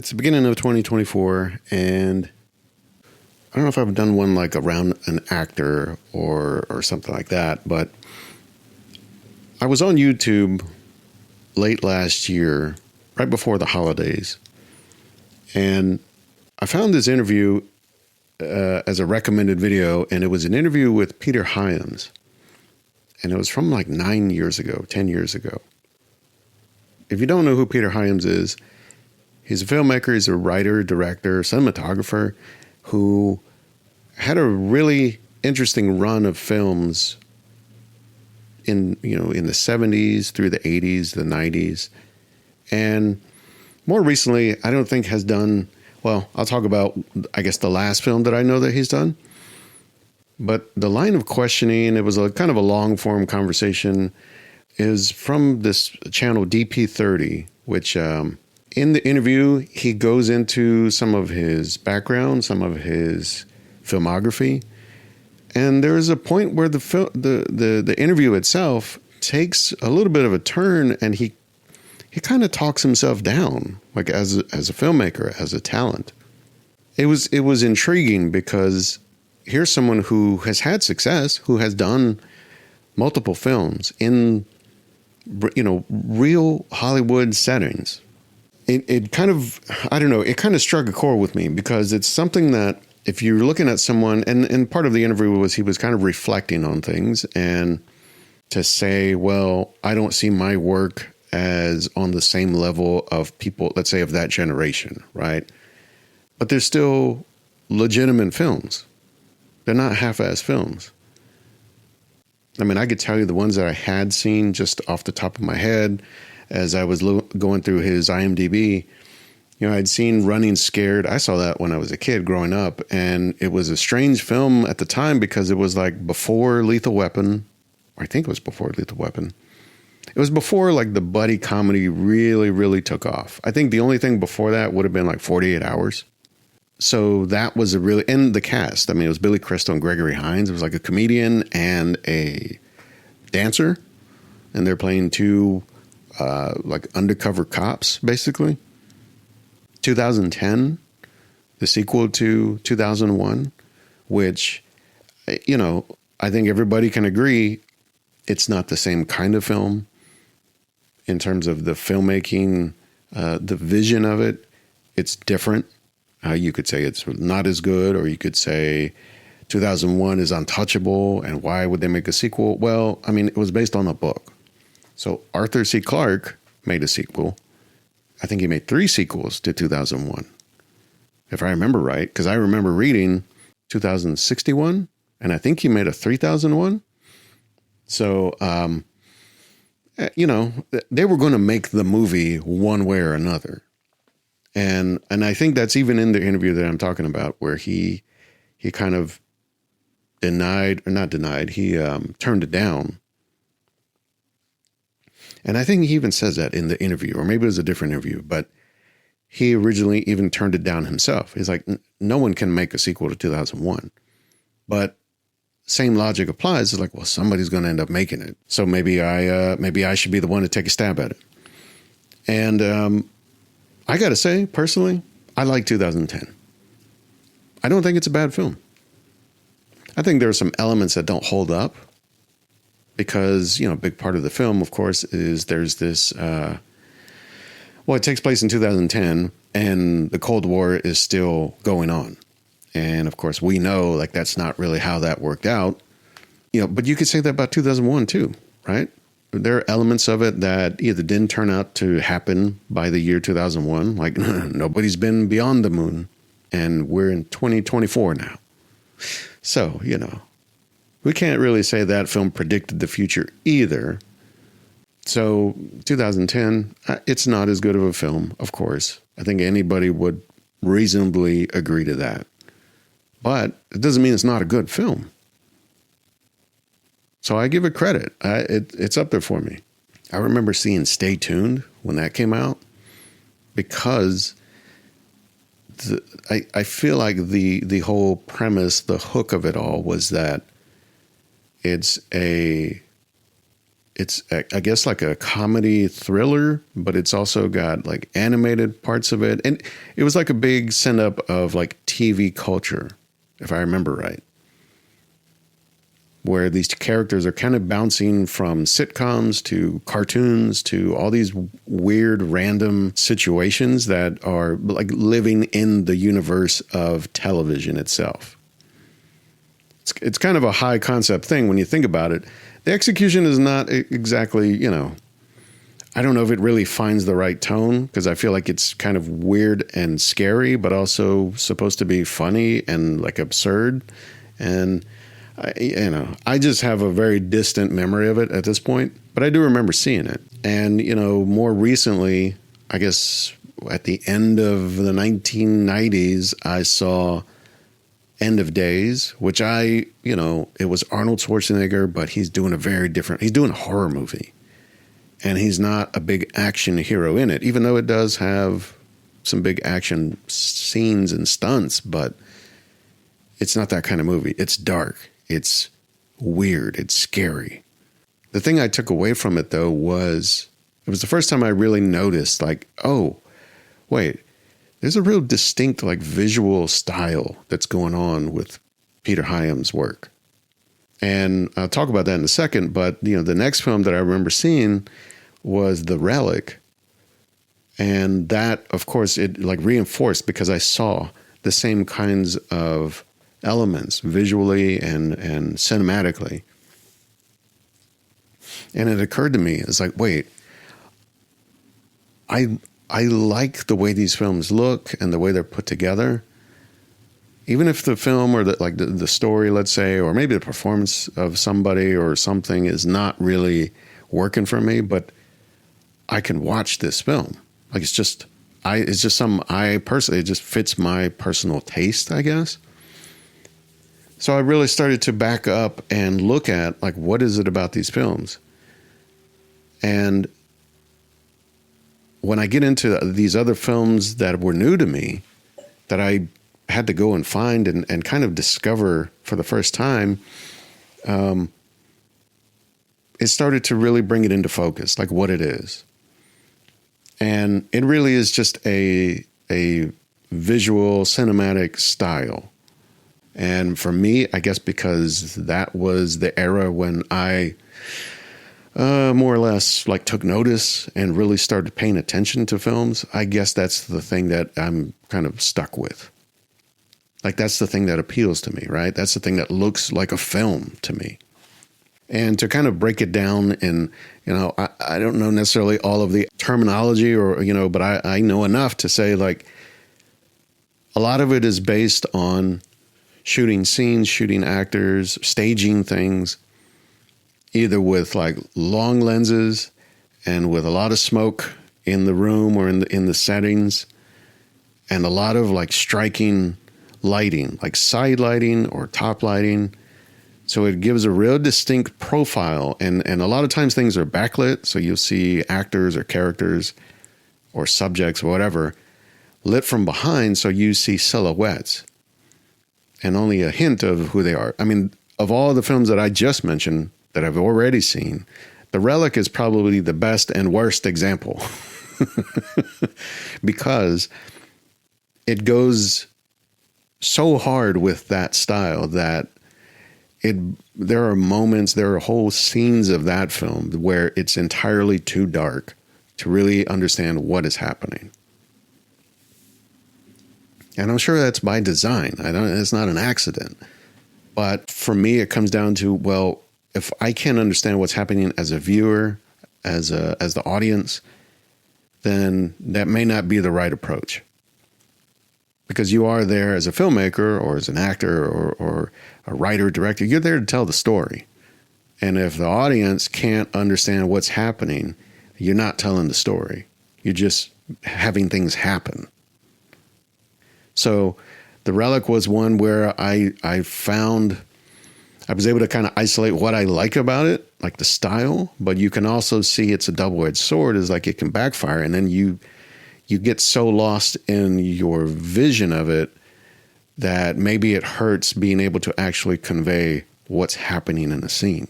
It's the beginning of 2024, and I don't know if I've done one like around an actor or something like that, but I was on YouTube late last year, right before the holidays, and I found this interview as a recommended video, and it was an interview with Peter Hyams, and it was from like 10 years ago. If you don't know who Peter Hyams is, he's a filmmaker, he's a writer, director, cinematographer who had a really interesting run of films in the 70s through the 80s, the 90s. And more recently, I don't think has done, well, I'll talk about, I guess, the last film that I know that he's done. But the line of questioning, it was a kind of a long form conversation, is from this channel DP30, which in the interview, he goes into some of his background, some of his filmography. And there's a point where the interview itself takes a little bit of a turn, and he kind of talks himself down, like as a filmmaker, as a talent. It was intriguing because here's someone who has had success, who has done multiple films in real Hollywood settings. It kind of, I don't know, it kind of struck a chord with me because it's something that if you're looking at someone, and part of the interview was he was kind of reflecting on things, and to say, well, I don't see my work as on the same level of people, let's say, of that generation, right? But they're still legitimate films. They're not half-ass films. I mean, I could tell you the ones that I had seen just off the top of my head as I was going through his IMDb. I'd seen Running Scared. I saw that when I was a kid growing up, and it was a strange film at the time because it was like before Lethal Weapon. I think it was before Lethal Weapon. It was before like the buddy comedy really, really took off. I think the only thing before that would have been like 48 Hours. So that was and the cast. I mean, it was Billy Crystal and Gregory Hines. It was like a comedian and a dancer, and they're playing two like undercover cops, basically. 2010, the sequel to 2001, which, I think everybody can agree it's not the same kind of film in terms of the filmmaking, the vision of it. It's different. You could say it's not as good, or you could say 2001 is untouchable, and why would they make a sequel? Well, I mean, it was based on a book. So Arthur C. Clarke made a sequel. I think he made 3 sequels to 2001, if I remember right, because I remember reading 2061, and I think he made a 3001. So, they were going to make the movie one way or another. And I think that's even in the interview that I'm talking about, where he kind of he turned it down. And I think he even says that in the interview, or maybe it was a different interview, but he originally even turned it down himself. He's like, no one can make a sequel to 2001. But same logic applies. It's like, well, somebody's going to end up making it. So maybe I should be the one to take a stab at it. And I got to say, personally, I like 2010. I don't think it's a bad film. I think there are some elements that don't hold up because, a big part of the film, of course, is there's this, it takes place in 2010 and the Cold War is still going on. And of course, we know like that's not really how that worked out, but you could say that about 2001 too, right? There are elements of it that either didn't turn out to happen by the year 2001, like nobody's been beyond the moon, and we're in 2024 now. So, we can't really say that film predicted the future either. So 2010, it's not as good of a film, of course. I think anybody would reasonably agree to that. But it doesn't mean it's not a good film. So I give it credit. It's up there for me. I remember seeing Stay Tuned when that came out because I feel like the whole premise, the hook of it all was that it's a it's, I guess, like a comedy thriller, but it's also got like animated parts of it. And it was like a big send up of like TV culture, if I remember right, where these characters are kind of bouncing from sitcoms to cartoons to all these weird random situations that are like living in the universe of television itself. It's kind of a high concept thing when you think about it. The execution is not exactly, I don't know if it really finds the right tone, because I feel like it's kind of weird and scary, but also supposed to be funny and like absurd. And, I just have a very distant memory of it at this point, but I do remember seeing it. And, more recently, I guess at the end of the 1990s, I saw End of Days, which it was Arnold Schwarzenegger, but he's doing he's doing a horror movie. And he's not a big action hero in it, even though it does have some big action scenes and stunts, but it's not that kind of movie. It's dark. It's weird. It's scary. The thing I took away from it, though, was it was the first time I really noticed, like, oh, wait, there's a real distinct, like, visual style that's going on with Peter Hyams' work. And I'll talk about that in a second, but, the next film that I remember seeing was The Relic. And that, of course, it, like, reinforced, because I saw the same kinds of elements visually and cinematically. And it occurred to me, it's like, wait, I like the way these films look and the way they're put together. Even if the film or the story, let's say, or maybe the performance of somebody or something is not really working for me, but I can watch this film. Like it just fits my personal taste, I guess. So I really started to back up and look at, like, what is it about these films? And when I get into these other films that were new to me, that I had to go and find and kind of discover for the first time, it started to really bring it into focus, like what it is. And it really is just a visual cinematic style. And for me, I guess because that was the era when I more or less like took notice and really started paying attention to films, I guess that's the thing that I'm kind of stuck with. Like that's the thing that appeals to me, right? That's the thing that looks like a film to me. And to kind of break it down, and, I don't know necessarily all of the terminology but I know enough to say, like, a lot of it is based on shooting scenes, shooting actors, staging things, either with like long lenses and with a lot of smoke in the room or in the settings, and a lot of like striking lighting, like side lighting or top lighting. So it gives a real distinct profile. And a lot of times things are backlit. So you'll see actors or characters or subjects or whatever lit from behind. So you see silhouettes and only a hint of who they are. I mean, of all the films that I just mentioned that I've already seen, The Relic is probably the best and worst example because it goes so hard with that style that there are moments, there are whole scenes of that film where it's entirely too dark to really understand what is happening. And I'm sure that's by design. It's not an accident. But for me, it comes down to, well, if I can't understand what's happening as a viewer, as the audience, then that may not be the right approach. Because you are there as a filmmaker or as an actor or a writer, director, you're there to tell the story. And if the audience can't understand what's happening, you're not telling the story. You're just having things happen. So The Relic was one where I was able to kind of isolate what I like about it, like the style, but you can also see it's a double-edged sword, is like it can backfire. And then you get so lost in your vision of it that maybe it hurts being able to actually convey what's happening in the scene.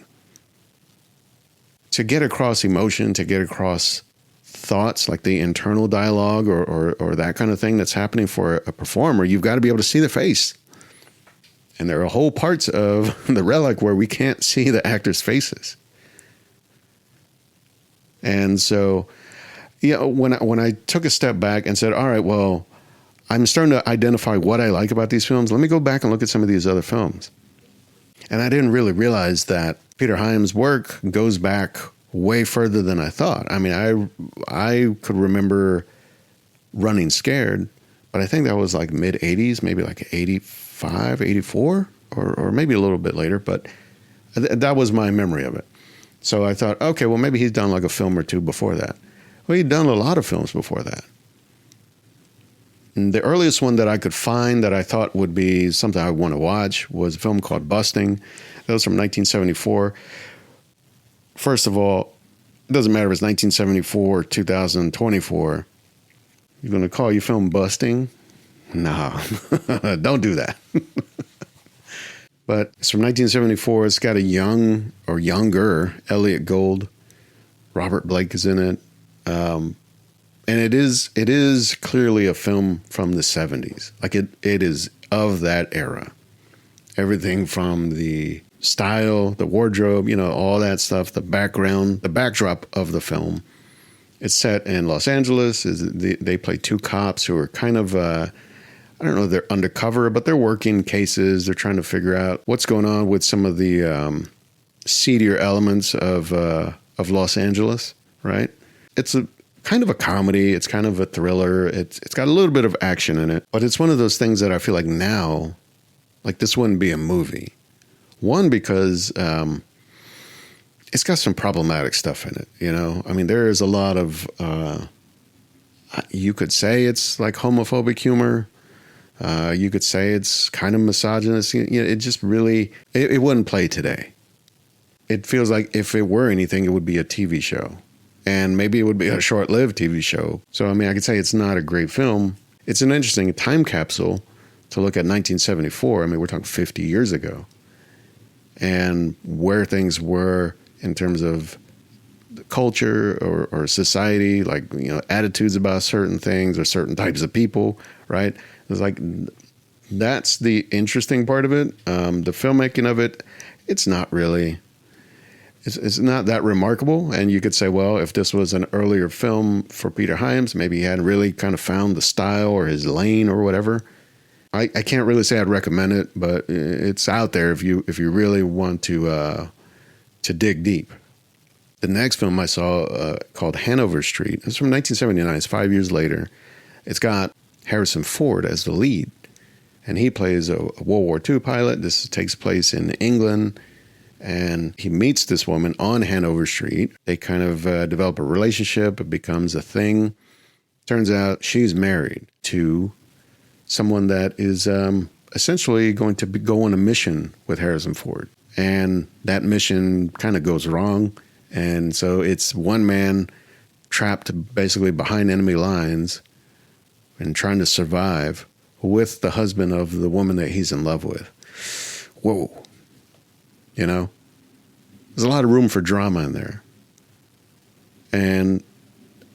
to get across emotion, to get across thoughts, like the internal dialogue or that kind of thing that's happening for a performer, you've got to be able to see their face. And there are whole parts of the Relic where we can't see the actors' faces. And so, when I took a step back and said, all right, well, I'm starting to identify what I like about these films. Let me go back and look at some of these other films. And I didn't really realize that Peter Hyams' work goes back way further than I thought. I mean, I could remember Running Scared, but I think that was like mid-'80s, maybe like 85, 84, or maybe a little bit later. But that was my memory of it. So I thought, okay, well, maybe he's done like a film or two before that. Well, he'd done a lot of films before that. And the earliest one that I could find that I thought would be something I want to watch was a film called Busting. That was from 1974. First of all, it doesn't matter if it's 1974 or 2024. You're going to call your film Busting? No, don't do that. But it's from 1974. It's got a young or younger Elliot Gould. Robert Blake is in it. And it is clearly a film from the 70s. Like it is of that era. Everything from the style, the wardrobe, all that stuff, the background, the backdrop of the film. It's set in Los Angeles. They play two cops who are kind of, I don't know, they're undercover, but they're working cases. They're trying to figure out what's going on with some of the seedier elements of Los Angeles, right? It's a kind of a comedy. It's kind of a thriller. It's got a little bit of action in it, but it's one of those things that I feel like now, like this wouldn't be a movie. One, because it's got some problematic stuff in it, I mean, there is a lot of, you could say it's like homophobic humor. You could say it's kind of misogynist. It just really, it wouldn't play today. It feels like if it were anything, it would be a TV show. And maybe it would be a short-lived TV show. So, I mean, I could say it's not a great film. It's an interesting time capsule to look at 1974. I mean, we're talking 50 years ago. And where things were in terms of culture or society, like, attitudes about certain things or certain types of people, right? It's like, that's the interesting part of it. The filmmaking of it, it's not really... It's not that remarkable. And you could say, well, if this was an earlier film for Peter Hyams, maybe he hadn't really kind of found the style or his lane or whatever. I can't really say I'd recommend it, but it's out there if you really want to dig deep. The next film I saw called Hanover Street. It's from 1979. It's 5 years later. It's got Harrison Ford as the lead. And he plays a World War II pilot. This takes place in England. And he meets this woman on Hanover Street. They kind of develop a relationship. It becomes a thing. Turns out she's married to someone that is essentially going to go on a mission with Harrison Ford. And that mission kind of goes wrong. And so it's one man trapped basically behind enemy lines and trying to survive with the husband of the woman that he's in love with. Whoa. There's a lot of room for drama in there. And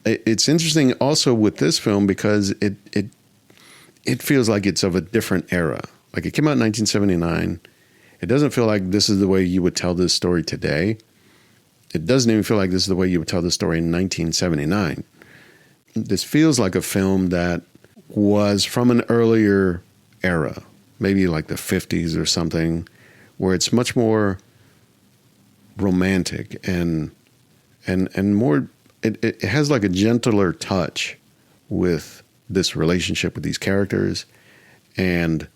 it's interesting also with this film because it feels like it's of a different era. Like it came out in 1979. It doesn't feel like this is the way you would tell this story today. It doesn't even feel like this is the way you would tell this story in 1979. This feels like a film that was from an earlier era, maybe like the 50s or something, where it's much more romantic and more, it has like a gentler touch with this relationship with these characters and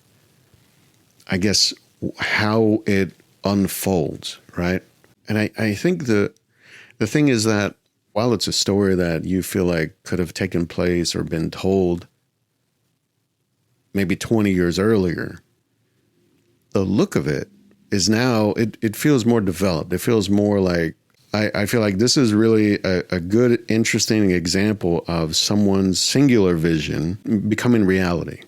I guess how it unfolds, right? And I think the thing is that while it's a story that you feel like could have taken place or been told maybe 20 years earlier, the look of it is now, it feels more developed. It feels more like, I feel like this is really a good, interesting example of someone's singular vision becoming reality.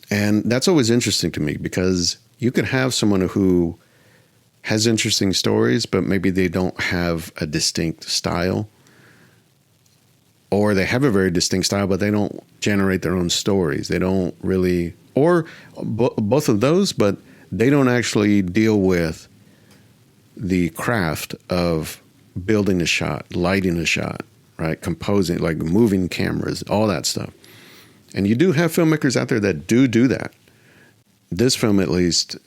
And that's always interesting to me because you could have someone who has interesting stories, but maybe they don't have a distinct style. Or they have a very distinct style, but they don't generate their own stories. They don't really, or both of those, but they don't actually deal with the craft of building a shot, lighting a shot, right? Composing, like moving cameras, all that stuff. And you do have filmmakers out there that do that. This film, at least,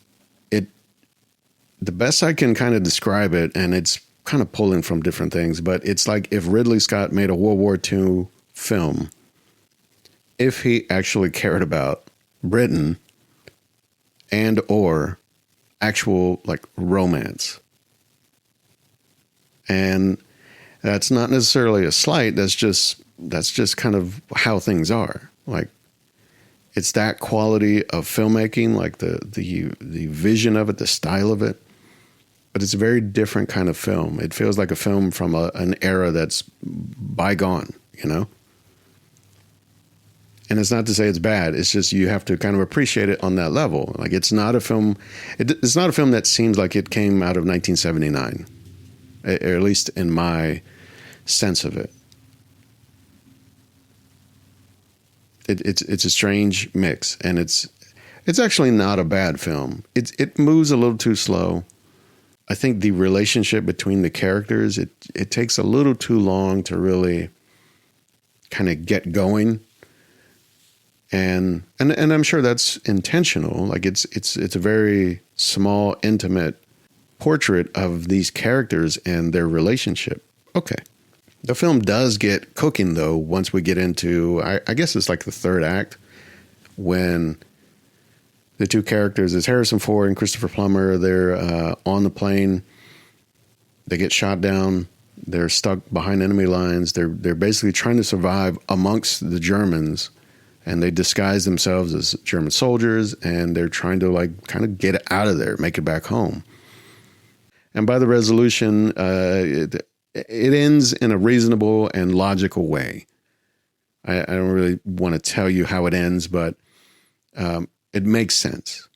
the best I can kind of describe it, and it's kind of pulling from different things, but it's like if Ridley Scott made a World War II film, if he actually cared about Britain and or actual like romance. And that's not necessarily a slight. That's just kind of how things are. Like, it's that quality of filmmaking, like the vision of it, the style of it. But it's a very different kind of film. It feels like a film from an era that's bygone, you know? And it's not to say it's bad. It's just you have to kind of appreciate it on that level. Like, it's not a film. It's not a film that seems like it came out of 1979, or at least in my sense of it. It's a strange mix, and it's actually not a bad film. It moves a little too slow. I think the relationship between the characters, it takes a little too long to really kind of get going. And I'm sure that's intentional. Like, it's a very small, intimate portrait of these characters and their relationship. Okay. The film does get cooking, though, once we get into, I guess it's like the third act, when the two characters, it's Harrison Ford and Christopher Plummer, they're on the plane. They get shot down. They're stuck behind enemy lines. They're basically trying to survive amongst the Germans, and they disguise themselves as German soldiers, and they're trying to like kind of get out of there, make it back home. And by the resolution, it ends in a reasonable and logical way. I don't really want to tell you how it ends, but it makes sense.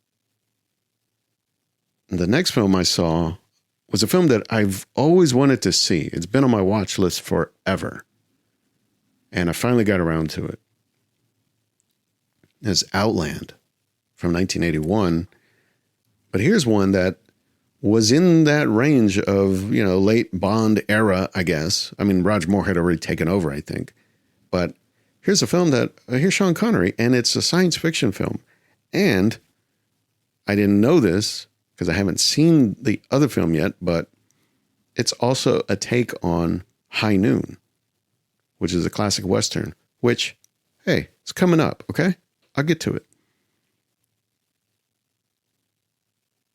The next film I saw was a film that I've always wanted to see. It's been on my watch list forever. And I finally got around to it. It's Outland from 1981. But here's one that was in that range of, you know, late Bond era, I guess. I mean, Roger Moore had already taken over, I think. But here's a film that, here's Sean Connery, and it's a science fiction film. And I didn't know this because I haven't seen the other film yet, but it's also a take on High Noon, which is a classic Western, which, hey, it's coming up, okay? I'll get to it.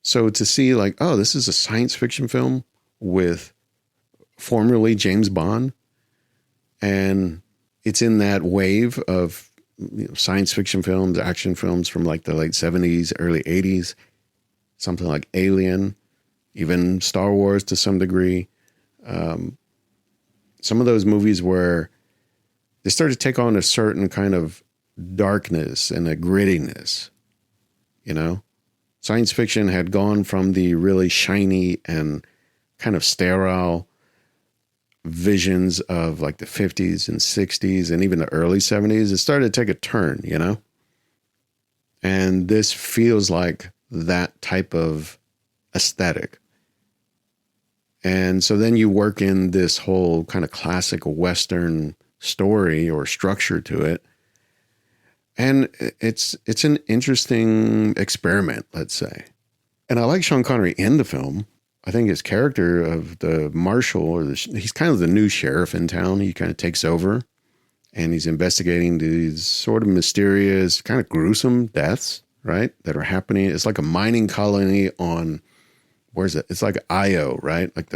So to see like, oh, this is a science fiction film with formerly James Bond, and it's in that wave of, you know, science fiction films, action films from like the late 70s, early 80s, something like Alien, even Star Wars to some degree. Some of those movies where they started to take on a certain kind of darkness and a grittiness, you know? Science fiction had gone from the really shiny and kind of sterile visions of like the 50s and 60s and even the early 70s. It started to take a turn, you know? And this feels like that type of aesthetic. And so then you work in this whole kind of classic Western story or structure to it. And it's an interesting experiment, let's say. And I like Sean Connery in the film. I think his character of the marshal, he's kind of the new sheriff in town. He kind of takes over, and he's investigating these sort of mysterious, kind of gruesome deaths, right, that are happening. It's like a mining colony on, where's it? It's like Io, right? Like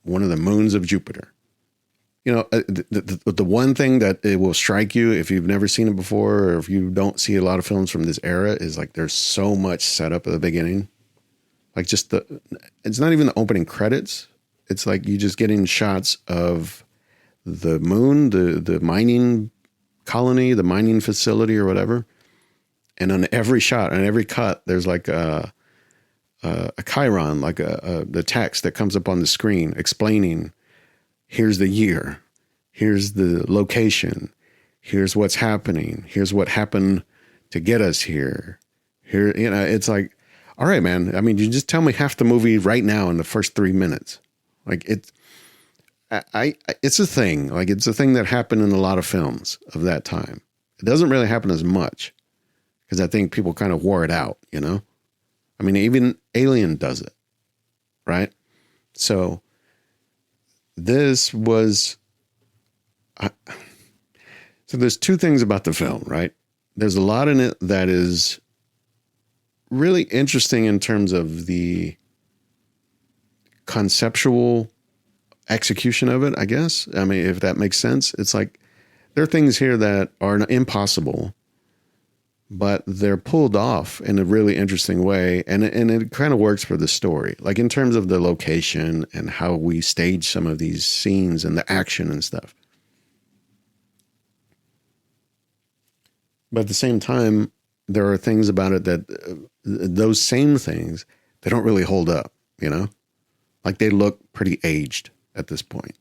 one of the moons of Jupiter. You know, the one thing that it will strike you if you've never seen it before, or if you don't see a lot of films from this era, is like there's so much setup at the beginning. Like just it's not even the opening credits. It's like you just getting shots of the moon, the mining colony, the mining facility or whatever. And on every shot, on every cut, there's like a a chyron, like the text that comes up on the screen explaining, here's the year, here's the location, here's what's happening, here's what happened to get us here. Here, it's like, all right, man. I mean, you just tell me half the movie right now in the first 3 minutes. Like it's a thing. Like it's a thing that happened in a lot of films of that time. It doesn't really happen as much because I think people kind of wore it out, I mean, even Alien does it, right? So this was, so there's two things about the film, right? There's a lot in it that is really interesting in terms of the conceptual execution of it, I guess. I mean, if that makes sense. It's like there are things here that are impossible, but they're pulled off in a really interesting way. And it kind of works for the story, like in terms of the location and how we stage some of these scenes and the action and stuff. But at the same time, there are things about it that those same things, they don't really hold up, like they look pretty aged at this point.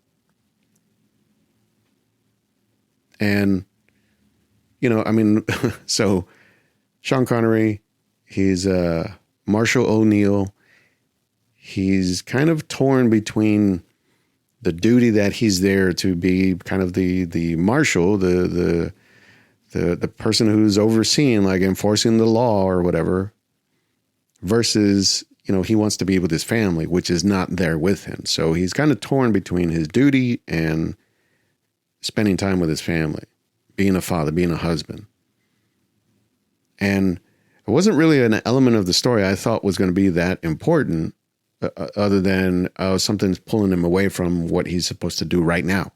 And, I mean, so Sean Connery, he's Marshall O'Neill. He's kind of torn between the duty that he's there to be kind of the marshal, the person who's overseeing, like enforcing the law or whatever, versus, he wants to be with his family, which is not there with him. So he's kind of torn between his duty and spending time with his family, being a father, being a husband. And it wasn't really an element of the story I thought was going to be that important, other than something's pulling him away from what he's supposed to do right now.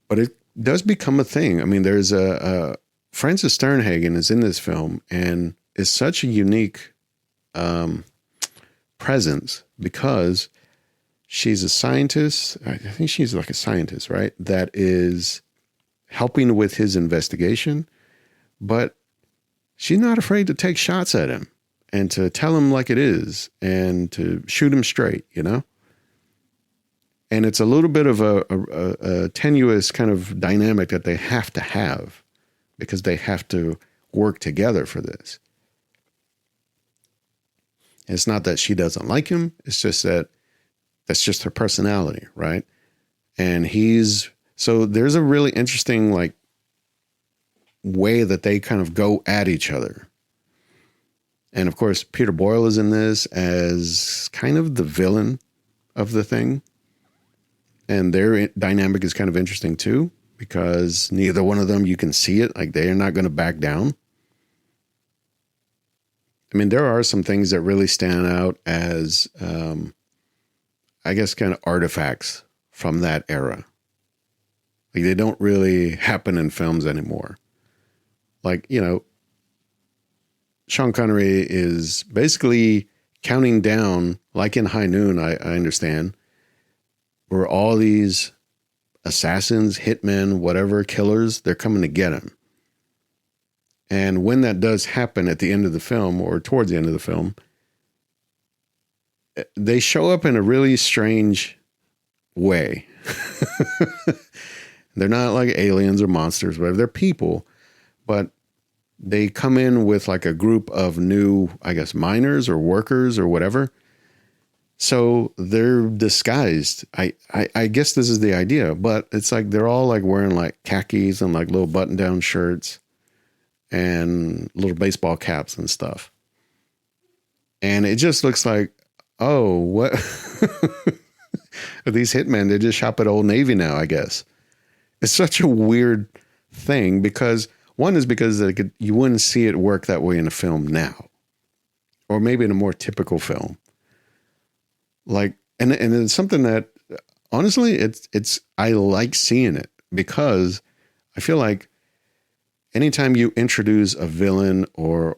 But it does become a thing. I mean, there's Frances Sternhagen is in this film and is such a unique presence because she's a scientist. I think she's like a scientist, right? That is helping with his investigation, but she's not afraid to take shots at him and to tell him like it is and to shoot him straight, And it's a little bit of a tenuous kind of dynamic that they have to have because they have to work together for this. And it's not that she doesn't like him. It's just that that's just her personality, right? And so there's a really interesting like way that they kind of go at each other. And of course, Peter Boyle is in this as kind of the villain of the thing. And their dynamic is kind of interesting too, because neither one of them, you can see it, like they are not going to back down. I mean, there are some things that really stand out as, I guess, kind of artifacts from that era. Like they don't really happen in films anymore. Like, Sean Connery is basically counting down, like in High Noon, I understand, where all these assassins, hitmen, whatever, killers, they're coming to get him. And when that does happen at the end of the film or towards the end of the film, they show up in a really strange way. They're not like aliens or monsters, whatever. They're people, but they come in with like a group of new, I guess, miners or workers or whatever. So they're disguised. I guess this is the idea, but it's like they're all like wearing like khakis and like little button-down shirts and little baseball caps and stuff. And it just looks like, oh, what? These hitmen, they just shop at Old Navy now, I guess. It's such a weird thing because one is because you wouldn't see it work that way in a film now, or maybe in a more typical film. Like, and it's something that honestly, it's I like seeing it because I feel like anytime you introduce a villain or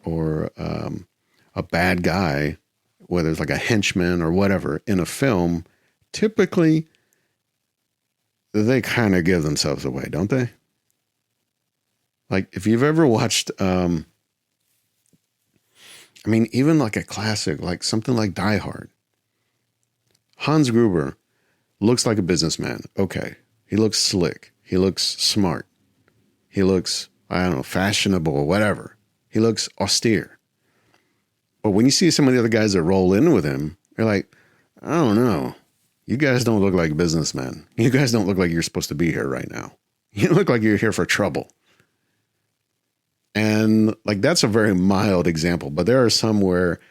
a bad guy, whether it's like a henchman or whatever in a film, typically they kind of give themselves away, don't they? Like if you've ever watched, I mean, even like a classic, like something like Die Hard. Hans Gruber looks like a businessman. Okay. He looks slick. He looks smart. He looks, I don't know, fashionable, whatever. He looks austere. But when you see some of the other guys that roll in with him, you're like, I don't know. You guys don't look like businessmen. You guys don't look like you're supposed to be here right now. You look like you're here for trouble. And like, that's a very mild example, but there are some where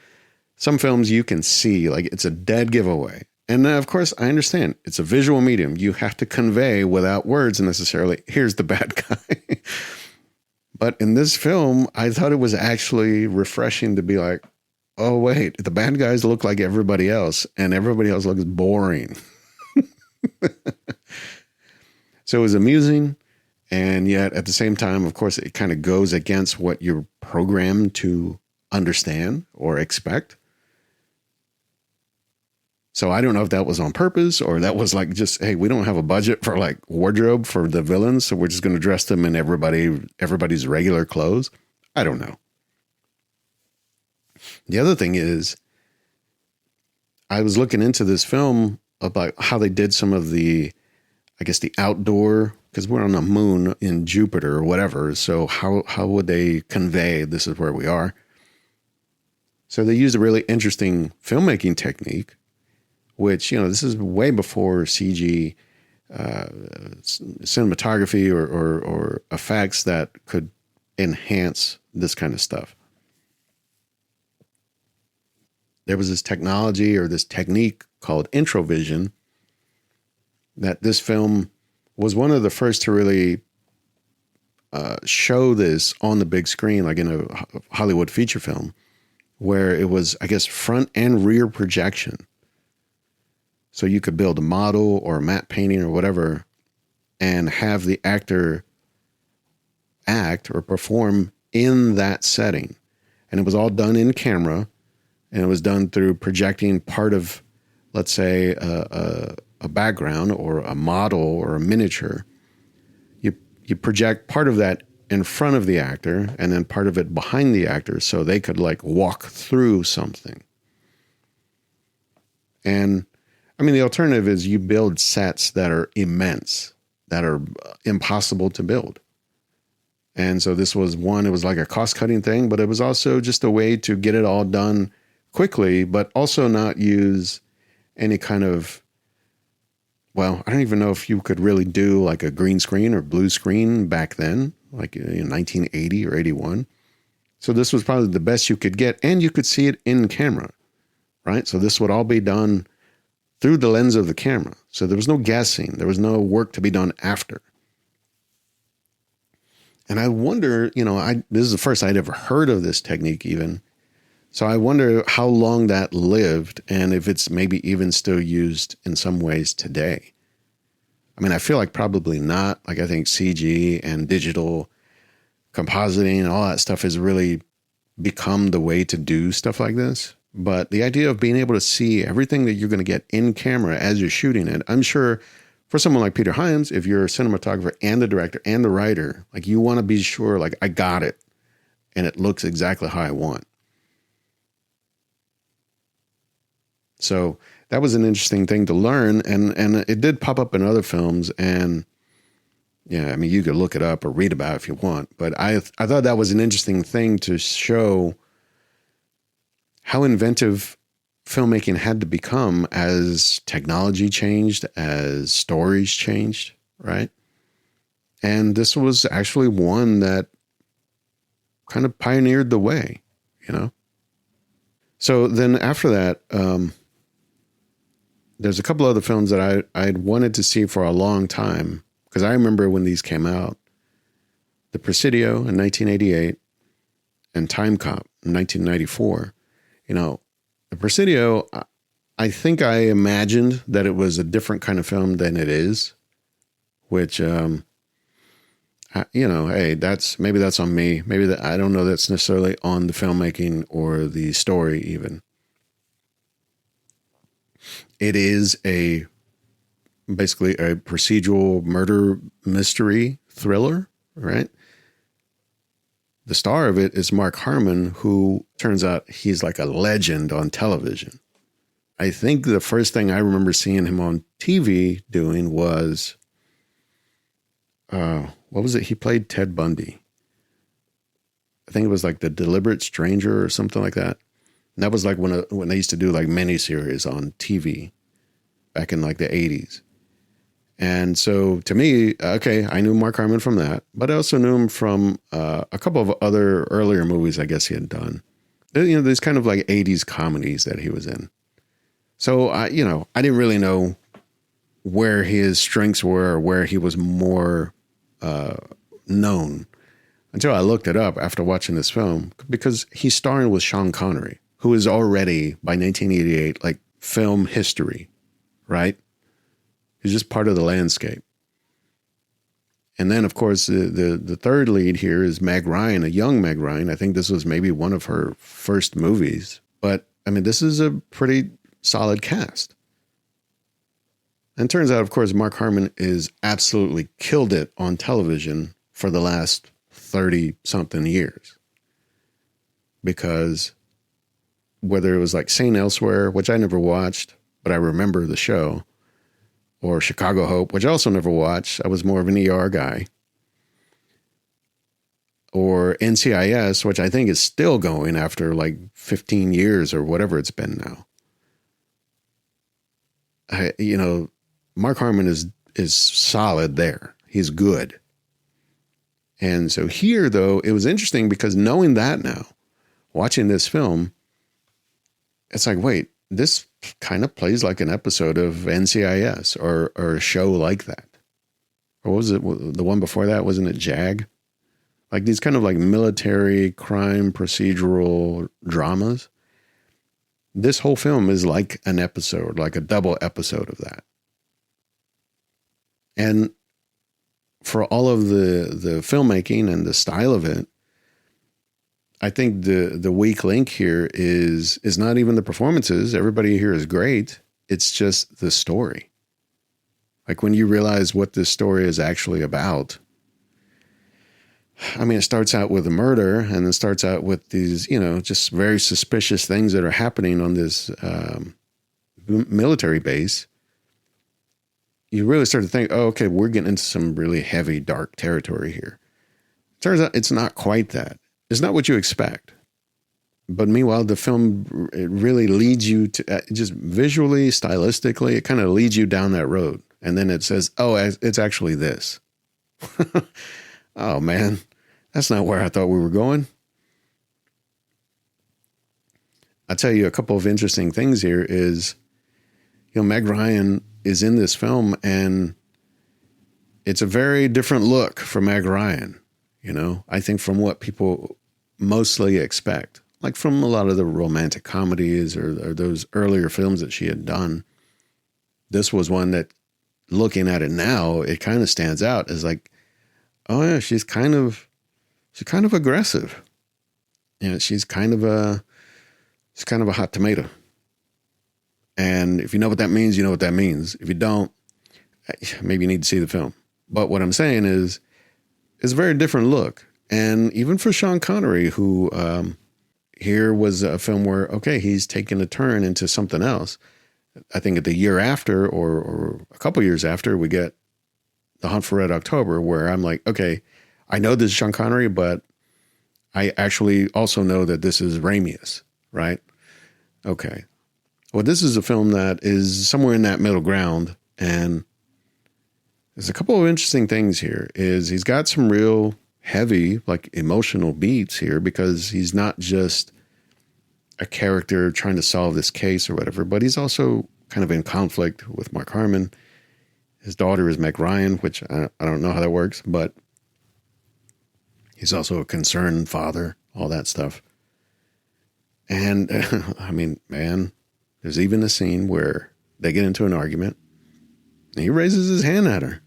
some films you can see like it's a dead giveaway. And of course, I understand it's a visual medium. You have to convey without words necessarily, here's the bad guy. But in this film, I thought it was actually refreshing to be like, oh, wait, the bad guys look like everybody else and everybody else looks boring. So it was amusing. And yet at the same time, of course, it kind of goes against what you're programmed to understand or expect. So I don't know if that was on purpose or that was like just, hey, we don't have a budget for like wardrobe for the villains, so we're just going to dress them in everybody's regular clothes. I don't know. The other thing is, I was looking into this film about how they did some of the, I guess, the outdoor, because we're on a moon in Jupiter or whatever. So how would they convey this is where we are? So they used a really interesting filmmaking technique, which, this is way before CG, cinematography or effects that could enhance this kind of stuff. There was this technology or this technique called introvision that this film was one of the first to really show this on the big screen, like in a Hollywood feature film, where it was, I guess, front and rear projection. So you could build a model or a matte painting or whatever and have the actor act or perform in that setting. And it was all done in camera, and it was done through projecting part of, let's say, a background or a model or a miniature. You project part of that in front of the actor and then part of it behind the actor so they could like walk through something. And I mean, the alternative is you build sets that are immense, that are impossible to build. And so this was one, it was like a cost-cutting thing, but it was also just a way to get it all done quickly, but also not use any kind of, well, I don't even know if you could really do like a green screen or blue screen back then, like in 1980 or 81. So this was probably the best you could get, and you could see it in camera, right? So this would all be done through the lens of the camera. So there was no guessing. There was no work to be done after. And I wonder, this is the first I'd ever heard of this technique even. So I wonder how long that lived and if it's maybe even still used in some ways today. I mean, I feel like probably not. Like I think CG and digital compositing and all that stuff has really become the way to do stuff like this. But the idea of being able to see everything that you're going to get in camera as you're shooting it, I'm sure for someone like Peter Hyams, if you're a cinematographer and the director and the writer, like you want to be sure, like I got it and it looks exactly how I want. So that was an interesting thing to learn. And it did pop up in other films. And yeah, I mean, you could look it up or read about it if you want. But I thought that was an interesting thing to show how inventive filmmaking had to become as technology changed, as stories changed, right? And this was actually one that kind of pioneered the way, So then after that, there's a couple other films that I'd wanted to see for a long time, because I remember when these came out. The Presidio in 1988 and Timecop in 1994. The Presidio, I think I imagined that it was a different kind of film than it is, which, hey, maybe that's on me. Maybe I don't know that's necessarily on the filmmaking or the story even. It is basically a procedural murder mystery thriller, right? the star of it is Mark Harmon, who turns out he's like a legend on television. I think the first thing I remember seeing him on TV doing was, what was it? He played Ted Bundy. I think it was like The Deliberate Stranger or something like that. And that was like when they used to do like miniseries on TV back in like the 80s. And so to me, okay, I knew Mark Harmon from that, but I also knew him from a couple of other earlier movies I guess he had done. You know, these kind of like 80s comedies that he was in. So, I didn't really know where his strengths were or where he was more known until I looked it up after watching this film, because he's starring with Sean Connery, who is already, by 1988, like film history, right? He's just part of the landscape. And then, of course, the third lead here is Meg Ryan, a young Meg Ryan. I think this was maybe one of her first movies. But, I mean, this is a pretty solid cast. And turns out, of course, Mark Harmon is absolutely killed it on television for the last 30-something years. Because whether it was like St. Elsewhere, which I never watched, but I remember the show, or Chicago Hope, which I also never watched. I was more of an ER guy. Or NCIS, which I think is still going after like 15 years or whatever it's been now. Mark Harmon is solid there. He's good. And so here, though, it was interesting because knowing that now, watching this film, it's like, wait, this kind of plays like an episode of NCIS or a show like that. Or what was it? The one before that, wasn't it JAG? Like these kind of like military crime procedural dramas. This whole film is like an episode, like a double episode of that. And for all of the filmmaking and the style of it, I think the weak link here is not even the performances. Everybody here is great. It's just the story. Like when you realize what this story is actually about. I mean, it starts out with a murder and then starts out with these, just very suspicious things that are happening on this military base. You really start to think, oh, okay, we're getting into some really heavy, dark territory here. Turns out it's not quite that. It's not what you expect. But meanwhile, the film, it really leads you to, just visually, stylistically, it kind of leads you down that road. And then it says, oh, it's actually this. Oh, man, that's not where I thought we were going. I'll tell you a couple of interesting things here is, Meg Ryan is in this film and it's a very different look for Meg Ryan. I think from what people mostly expect, like from a lot of the romantic comedies or those earlier films that she had done. This was one that, looking at it now, it kind of stands out as like, oh yeah, she's kind of aggressive. She's kind of a hot tomato. And if you know what that means, you know what that means. If you don't, maybe you need to see the film. But what I'm saying is, it's a very different look. And even for Sean Connery, who here was a film where, okay, he's taken a turn into something else. I think the year after or a couple years after, we get The Hunt for Red October, where I'm like, okay, I know this is Sean Connery, but I actually also know that this is Ramius, right? Okay. Well, this is a film that is somewhere in that middle ground. And there's a couple of interesting things here. Is he's got some real heavy, like emotional beats here, because he's not just a character trying to solve this case or whatever, but he's also kind of in conflict with Mark Harmon. His daughter is Meg Ryan, which I don't know how that works, but he's also a concerned father, all that stuff. And I mean, man, there's even a scene where they get into an argument and he raises his hand at her.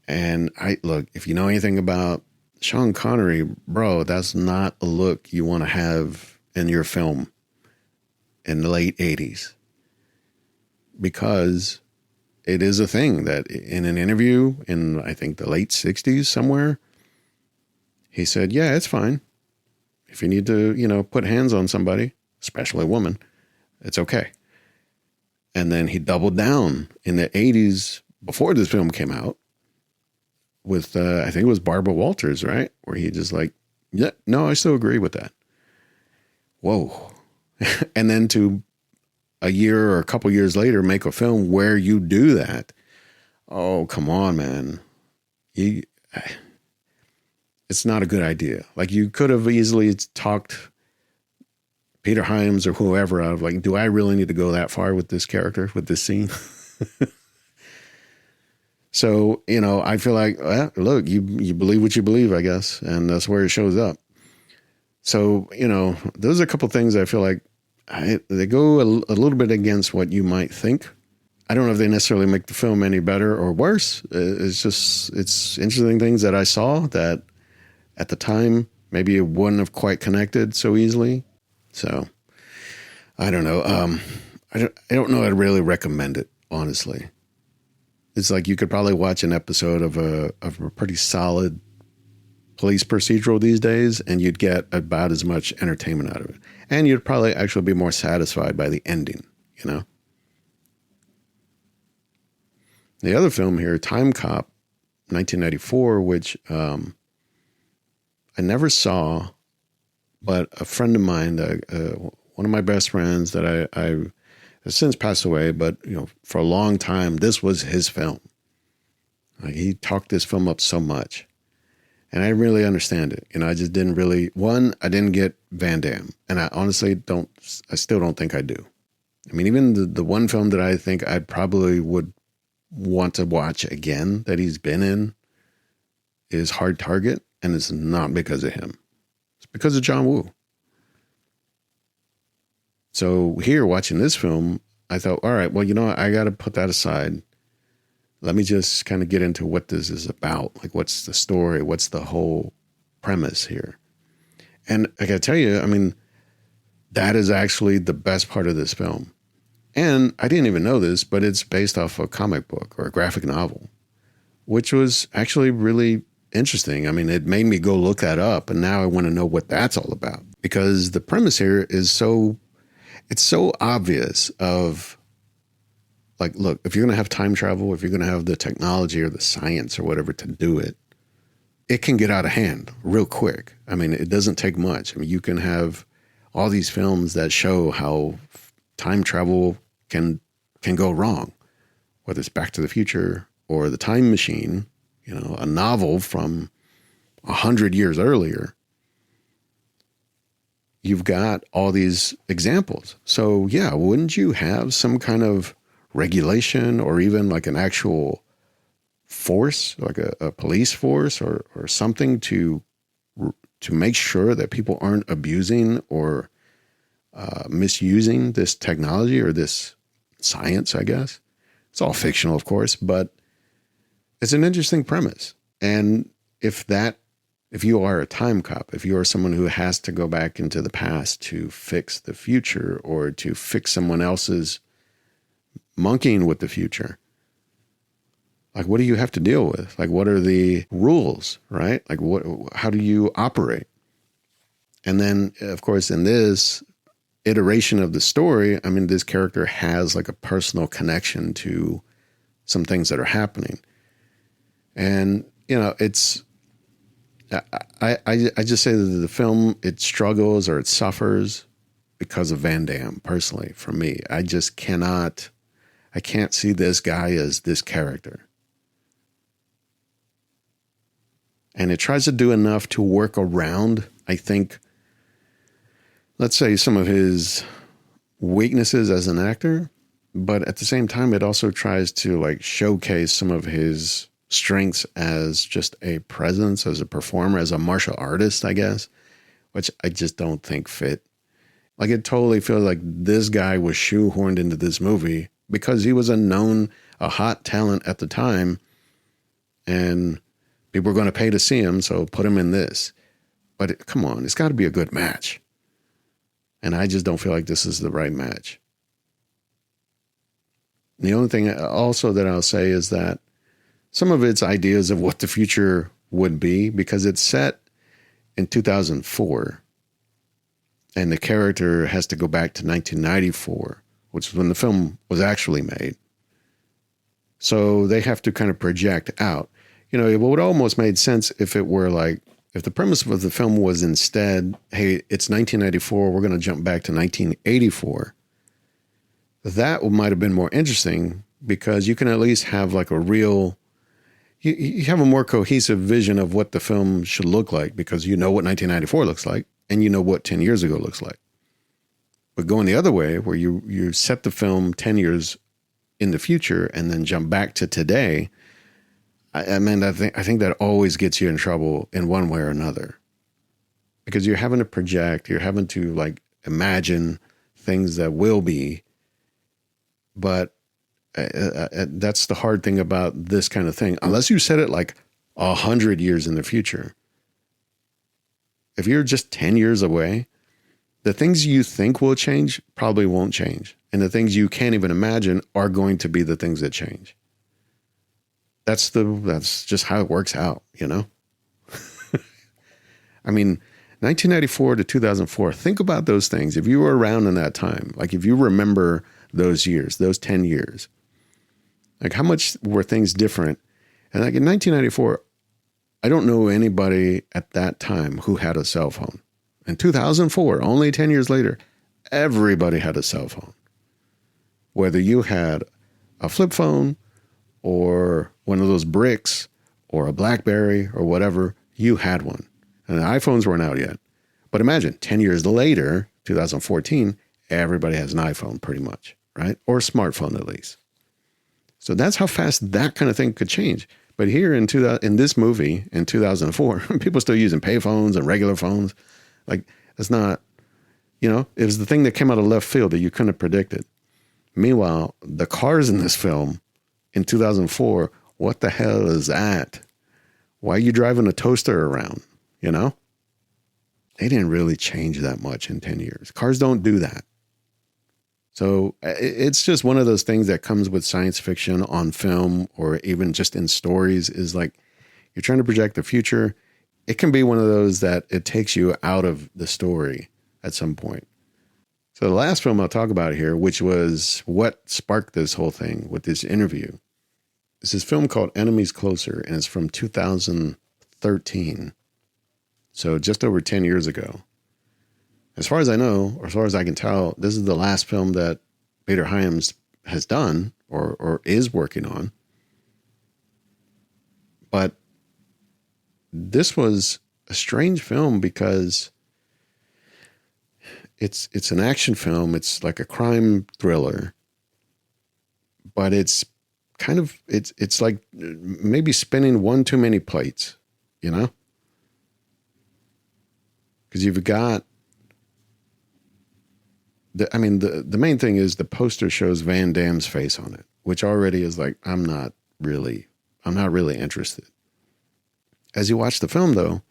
And look, if you know anything about Sean Connery, bro, that's not a look you want to have in your film in the late 80s. Because it is a thing that in an interview in, I think, the late 60s somewhere, he said, yeah, it's fine. If you need to, put hands on somebody, especially a woman, it's okay. And then he doubled down in the 80s before this film came out with, I think it was Barbara Walters, right? Where he just like, yeah, no, I still agree with that. Whoa. And then to a year or a couple years later, make a film where you do that. Oh, come on, man. It's not a good idea. Like, you could have easily talked Peter Hyams or whoever out of like, do I really need to go that far with this character, with this scene? So, I feel like, well, look, you believe what you believe, I guess. And that's where it shows up. So, those are a couple things I feel like they go a little bit against what you might think. I don't know if they necessarily make the film any better or worse. It's interesting things that I saw that at the time, maybe it wouldn't have quite connected so easily. So I don't know. I don't know. I'd really recommend it, honestly. It's like you could probably watch an episode of a pretty solid police procedural these days, and you'd get about as much entertainment out of it. And you'd probably actually be more satisfied by the ending, The other film here, Timecop, 1994, which I never saw, but a friend of mine, one of my best friends that I has since passed away, but for a long time, this was his film. Like, he talked this film up so much, and I really understand it. I just didn't really. I didn't get Van Damme, and I honestly don't. I still don't think I do. I mean, even the one film that I think I probably would want to watch again that he's been in is Hard Target, and it's not because of him. It's because of John Woo. So here, watching this film, I thought, all right, well, I got to put that aside. Let me just kind of get into what this is about. Like, what's the story? What's the whole premise here? And I got to tell you, I mean, that is actually the best part of this film. And I didn't even know this, but it's based off a comic book or a graphic novel, which was actually really interesting. I mean, it made me go look that up, and now I want to know what that's all about, because the premise here is it's so obvious of, like, look, if you're going to have time travel, if you're going to have the technology or the science or whatever to do it, it can get out of hand real quick. I mean, it doesn't take much. I mean, you can have all these films that show how time travel can go wrong, whether it's Back to the Future or The Time Machine, a novel from 100 years earlier. You've got all these examples. So yeah, wouldn't you have some kind of regulation or even like an actual force, like a police force or something to make sure that people aren't abusing or misusing this technology or this science, I guess? It's all fictional, of course, but it's an interesting premise. And if you are a time cop, if you are someone who has to go back into the past to fix the future or to fix someone else's monkeying with the future, like, what do you have to deal with? Like, what are the rules, right? Like, how do you operate? And then, of course, in this iteration of the story, I mean, this character has like a personal connection to some things that are happening. And, it's, I just say that the film, it struggles or it suffers because of Van Damme, personally, for me. I can't see this guy as this character. And it tries to do enough to work around, I think, let's say, some of his weaknesses as an actor, but at the same time, it also tries to like showcase some of his strengths as just a presence, as a performer, as a martial artist, I guess, which I just don't think fit. Like, it totally feels like this guy was shoehorned into this movie because he was a hot talent at the time, and people were going to pay to see him, so put him in this. But come on, it's got to be a good match. And I just don't feel like this is the right match. The only thing also that I'll say is that some of its ideas of what the future would be, because it's set in 2004, and the character has to go back to 1994, which is when the film was actually made. So they have to kind of project out. You know, it would almost made sense if it were like, if the premise of the film was instead, hey, it's 1994, we're going to jump back to 1984. That might have been more interesting because you can at least have like a real, you have a more cohesive vision of what the film should look like because you know what 1994 looks like and you know what 10 years ago looks like. But going the other way, where you set the film 10 years in the future and then jump back to today, I think that always gets you in trouble in one way or another, because you're having to project, you're having to like imagine things that will be. But that's the hard thing about this kind of thing. Unless you set it like 100 years in the future, if you're just 10 years away, the things you think will change probably won't change. And the things you can't even imagine are going to be the things that change. That's just how it works out, you know? I mean, 1994 to 2004, think about those things. If you were around in that time, like if you remember those years, those 10 years, like how much were things different? And like in 1994, I don't know anybody at that time who had a cell phone. In 2004, only 10 years later, everybody had a cell phone. Whether you had a flip phone or one of those bricks or a BlackBerry or whatever, you had one. And the iPhones weren't out yet. But imagine 10 years later, 2014, everybody has an iPhone pretty much, right? Or a smartphone at least. So that's how fast that kind of thing could change. But here in this movie in 2004, people are still using payphones and regular phones. Like, it's not, you know, it was the thing that came out of left field that you couldn't have predicted. Meanwhile, the cars in this film in 2004, what the hell is that? Why are you driving a toaster around? You know? They didn't really change that much in 10 years. Cars don't do that. So it's just one of those things that comes with science fiction on film or even just in stories, is like you're trying to project the future. It can be one of those that it takes you out of the story at some point. So the last film I'll talk about here, which was what sparked this whole thing with this interview, is this film called Enemies Closer, and it's from 2013. So just over 10 years ago. As far as I know, or as far as I can tell, this is the last film that Peter Hyams has done or is working on. But this was a strange film because it's an action film. It's like a crime thriller, but it's kind of, it's like maybe spinning one too many plates, you know? Because you've got, the main thing is the poster shows Van Damme's face on it, which already is like, I'm not really interested. As you watch the film, though,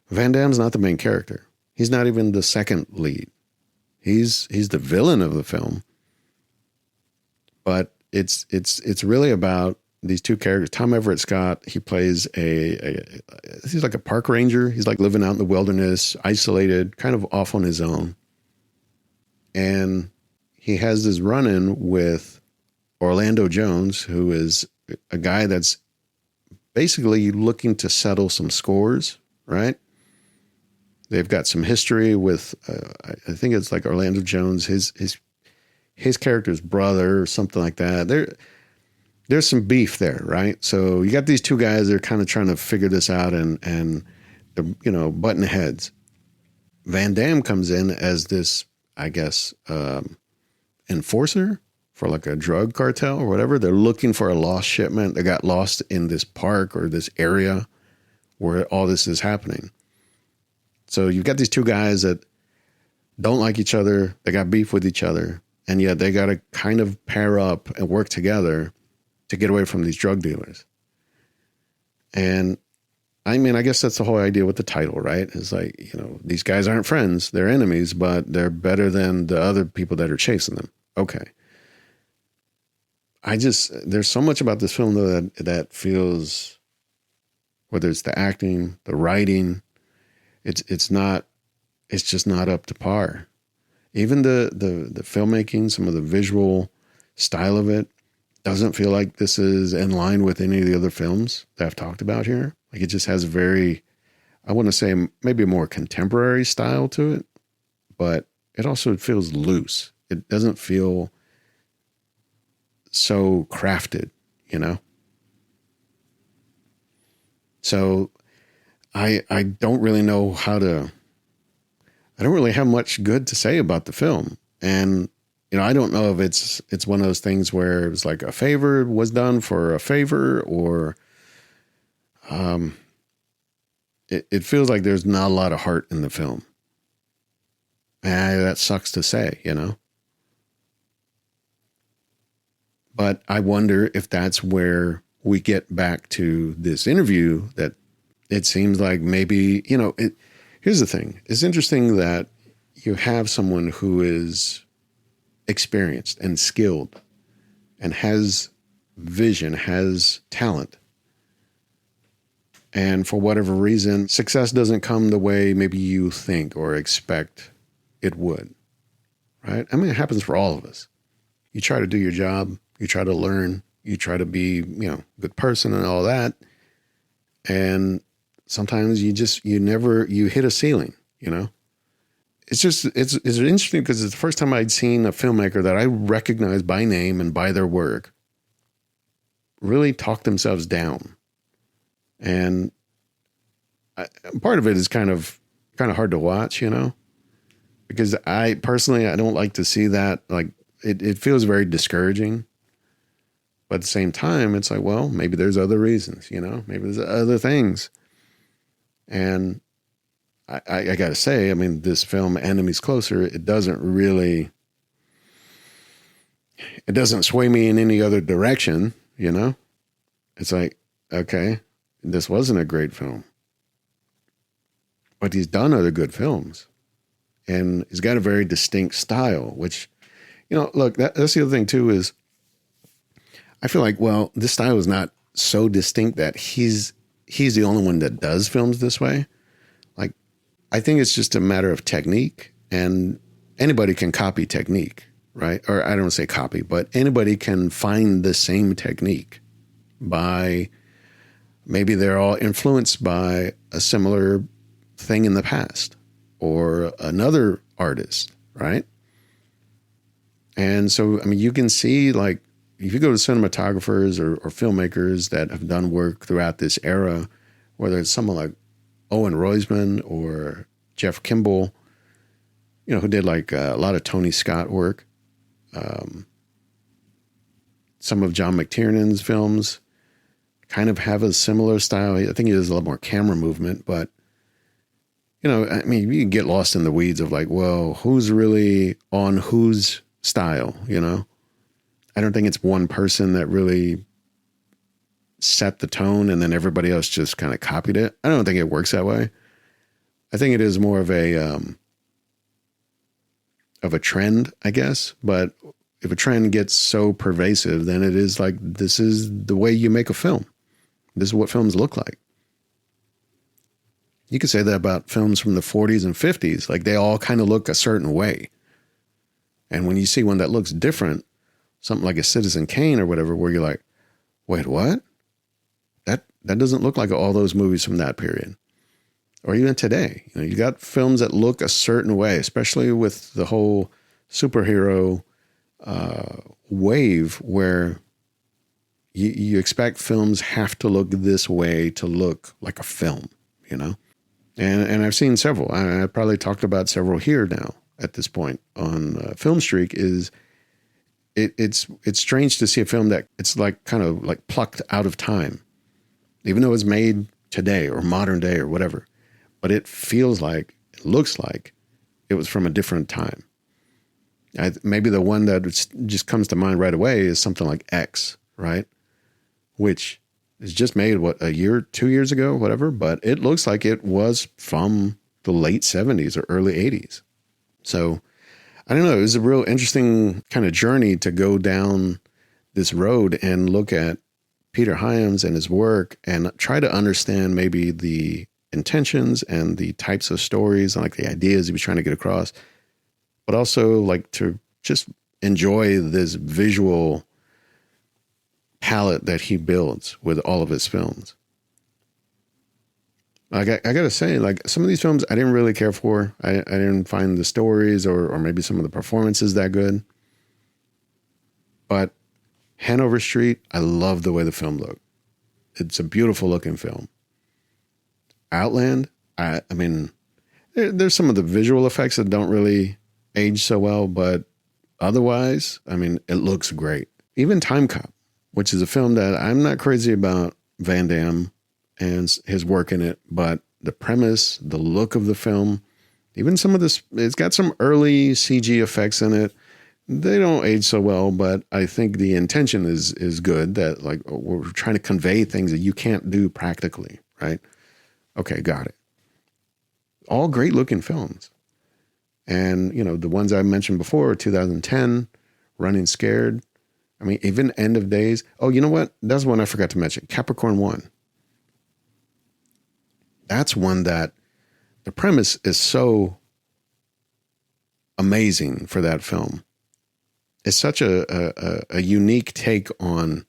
Van Damme's not the main character. He's not even the second lead. He's the villain of the film. But it's really about these two characters. Tom Everett Scott, he plays he's like a park ranger. He's like living out in the wilderness, isolated, kind of off on his own. And he has this run-in with Orlando Jones, who is a guy that's basically looking to settle some scores, right? They've got some history with, I think it's like Orlando Jones, his character's brother or something like that. There's some beef there, right? So you got these two guys that are kind of trying to figure this out and they're, you know, butting heads. Van Damme comes in as this, I guess, enforcer for like a drug cartel or whatever. They're looking for a lost shipment. They got lost in this park or this area where all this is happening. So you've got these two guys that don't like each other. They got beef with each other. And yet they got to kind of pair up and work together to get away from these drug dealers. And I mean, I guess that's the whole idea with the title, right? It's like, you know, these guys aren't friends. They're enemies, but they're better than the other people that are chasing them. Okay. There's so much about this film, though, that feels, whether it's the acting, the writing, It's just not up to par. Even the filmmaking, some of the visual style of it doesn't feel like this is in line with any of the other films that I've talked about here. Like, it just has a very, I want to say maybe a more contemporary style to it, but it also feels loose. It doesn't feel so crafted, you know? So I don't really know I don't really have much good to say about the film. And, I don't know if it's one of those things where it was like a favor was done for a favor, or it feels like there's not a lot of heart in the film. And that sucks to say, But I wonder if that's where we get back to this interview, that it seems like maybe, here's the thing. It's interesting that you have someone who is experienced and skilled and has vision, has talent. And for whatever reason, success doesn't come the way maybe you think or expect it would, right? I mean, it happens for all of us. You try to do your job, you try to learn, you try to be, a good person and all that. And sometimes you hit a ceiling, It's interesting because it's the first time I'd seen a filmmaker that I recognized by name and by their work really talk themselves down. And part of it is kind of hard to watch, because I don't like to see that. Like, it feels very discouraging. But at the same time, it's like, well, maybe there's other reasons, maybe there's other things. And I got to say, I mean, this film, Enemies Closer, it doesn't sway me in any other direction, It's like, okay, this wasn't a great film. But he's done other good films. And he's got a very distinct style, which, look, that's the other thing too, is I feel like, well, this style is not so distinct that he's the only one that does films this way. Like, I think it's just a matter of technique, and anybody can copy technique, right? Or I don't say copy, but anybody can find the same technique by, maybe they're all influenced by a similar thing in the past or another artist, right? And so, I mean, you can see, like, if you go to cinematographers or filmmakers that have done work throughout this era, whether it's someone like Owen Roizman or Jeff Kimball, who did like a lot of Tony Scott work. Some of John McTiernan's films kind of have a similar style. I think he does a lot more camera movement, but, I mean, you can get lost in the weeds of like, well, who's really on whose style, I don't think it's one person that really set the tone and then everybody else just kind of copied it. I don't think it works that way. I think it is more of a trend, I guess. But if a trend gets so pervasive, then it is like, this is the way you make a film. This is what films look like. You could say that about films from the 40s and 50s. Like, they all kind of look a certain way. And when you see one that looks different, something like a Citizen Kane or whatever, where you're like, wait, what? That doesn't look like all those movies from that period. Or even today, you got films that look a certain way, especially with the whole superhero wave, where you expect films have to look this way to look like a film, And I've seen several. I probably talked about several here now at this point on Film Streak. It's strange to see a film that it's like kind of like plucked out of time, even though it's made today or modern day or whatever. But it looks like it was from a different time. Maybe the one that just comes to mind right away is something like X, right? Which is just made, a year, 2 years ago, whatever. But it looks like it was from the late 70s or early 80s. So I don't know. It was a real interesting kind of journey to go down this road and look at Peter Hyams and his work and try to understand maybe the intentions and the types of stories and like the ideas he was trying to get across, but also like to just enjoy this visual palette that he builds with all of his films. Like I gotta say, like some of these films I didn't really care for. I didn't find the stories or maybe some of the performances that good. But Hanover Street, I love the way the film looked. It's a beautiful looking film. Outland, I mean, there's some of the visual effects that don't really age so well, but otherwise, I mean, it looks great. Even Timecop, which is a film that I'm not crazy about Van Damme and his work in it, but the premise, the look of the film, even some of this, it's got some early CG effects in it. They don't age so well, but I think the intention is good, that like we're trying to convey things that you can't do practically, right? Okay, got it. All great looking films. And, you know, the ones I mentioned before, 2010, Running Scared. I mean, even End of Days. Oh, you know what? That's one I forgot to mention. Capricorn 1. That's one that the premise is so amazing for that film. It's such a unique take on,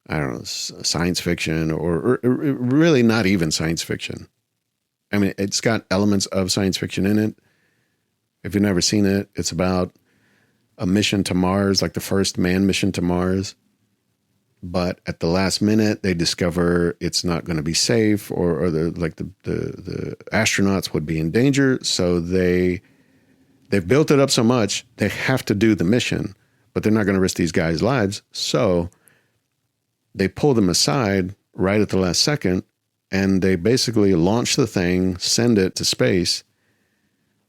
I don't know, science fiction or really not even science fiction. I mean, it's got elements of science fiction in it. If you've never seen it, it's about a mission to Mars, like the first manned mission to Mars. But at the last minute, they discover it's not going to be safe, or the astronauts would be in danger. So they've built it up so much, they have to do the mission, but they're not going to risk these guys' lives. So they pull them aside right at the last second, and they basically launch the thing, send it to space.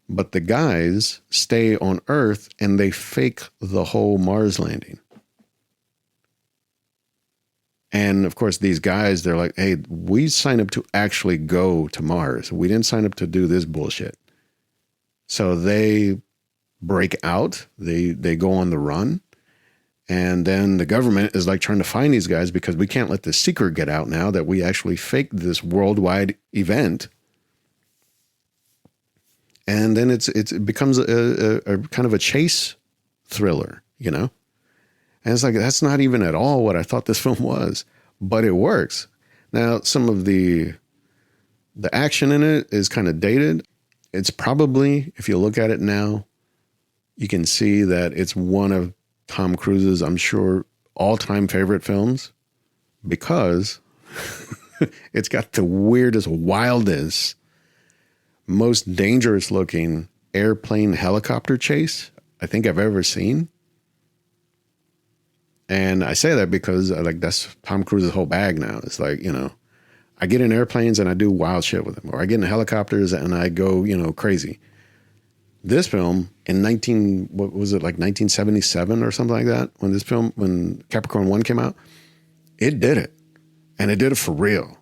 But the guys stay on Earth and they fake the whole Mars landing. And of course, these guys, they're like, hey, we signed up to actually go to Mars. We didn't sign up to do this bullshit. So they break out, they go on the run. And then the government is like trying to find these guys because we can't let the secret get out now that we actually faked this worldwide event. And then it becomes a kind of a chase thriller, you know? And it's like, that's not even at all what I thought this film was, but it works. Now, some of the action in it is kind of dated. It's probably, if you look at it now, you can see that it's one of Tom Cruise's, I'm sure, all-time favorite films, because it's got the weirdest, wildest, most dangerous looking airplane helicopter chase I think I've ever seen. And I say that because like that's Tom Cruise's whole bag now. It's like, you know, I get in airplanes and I do wild shit with them, or I get in helicopters and I go, you know, crazy. This film in 1977 or something like that, when Capricorn 1 came out, it did it. And it did it for real.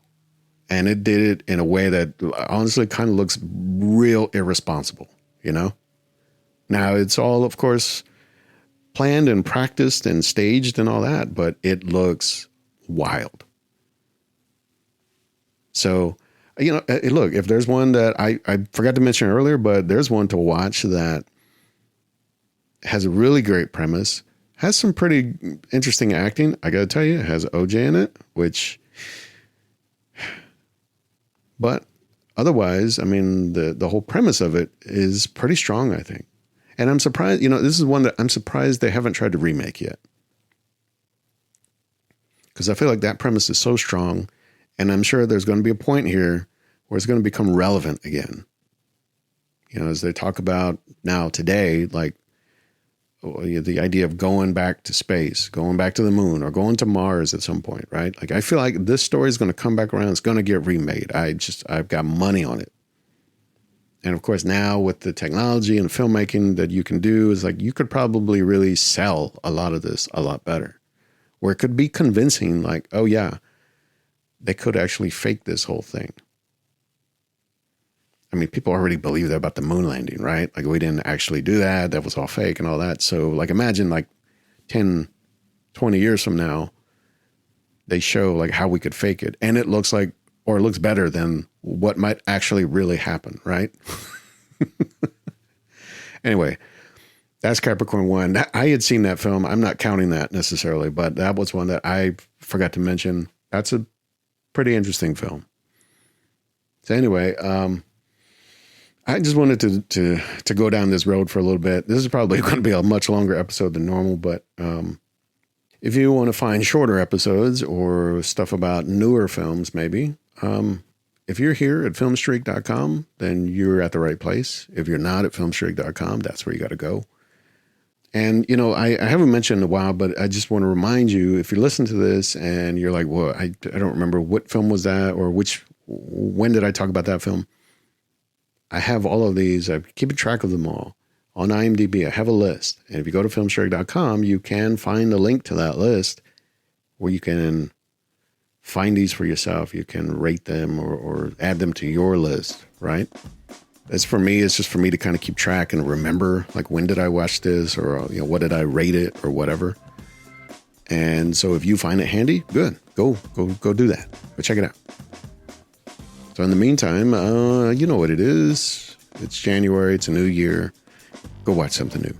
And it did it in a way that honestly kind of looks real irresponsible, you know? Now, it's all, of course, planned and practiced and staged and all that, but it looks wild. So, you know, look, if there's one that I forgot to mention earlier, but there's one to watch that has a really great premise, has some pretty interesting acting. I got to tell you, it has OJ in it, but otherwise, I mean, the whole premise of it is pretty strong, I think. And I'm surprised, you know, this is one that I'm surprised they haven't tried to remake yet. Because I feel like that premise is so strong, and I'm sure there's going to be a point here where it's going to become relevant again. You know, as they talk about now today, like the idea of going back to space, going back to the moon, or going to Mars at some point, right? Like, I feel like this story is going to come back around. It's going to get remade. I've got money on it. And of course, now with the technology and filmmaking that you can do, is like you could probably really sell a lot of this a lot better. Where it could be convincing, like, oh yeah, they could actually fake this whole thing. I mean, people already believe that about the moon landing, right? Like, we didn't actually do that. That was all fake and all that. So like, imagine like 10, 20 years from now, they show like how we could fake it. And it looks like, or it looks better than what might actually really happen, right? Anyway, that's Capricorn 1. I had seen that film. I'm not counting that necessarily, but that was one that I forgot to mention. That's a pretty interesting film. So anyway, I just wanted to go down this road for a little bit. This is probably going to be a much longer episode than normal, but if you want to find shorter episodes or stuff about newer films, maybe, if you're here at filmstreak.com, then you're at the right place. If you're not at filmstreak.com, that's where you got to go. And, you know, I haven't mentioned in a while, but I just want to remind you, if you listen to this and you're like, well, I don't remember what film was that or when did I talk about that film? I have all of these. I'm keeping track of them all. On IMDb, I have a list. And if you go to filmstreak.com, you can find a link to that list where you can find these for yourself. You can rate them or add them to your list, right? As for me, it's just for me to kind of keep track and remember, like, when did I watch this, or, you know, what did I rate it or whatever. And so if you find it handy, good. Go do that. Go check it out. So in the meantime, you know what it is. It's January. It's a new year. Go watch something new.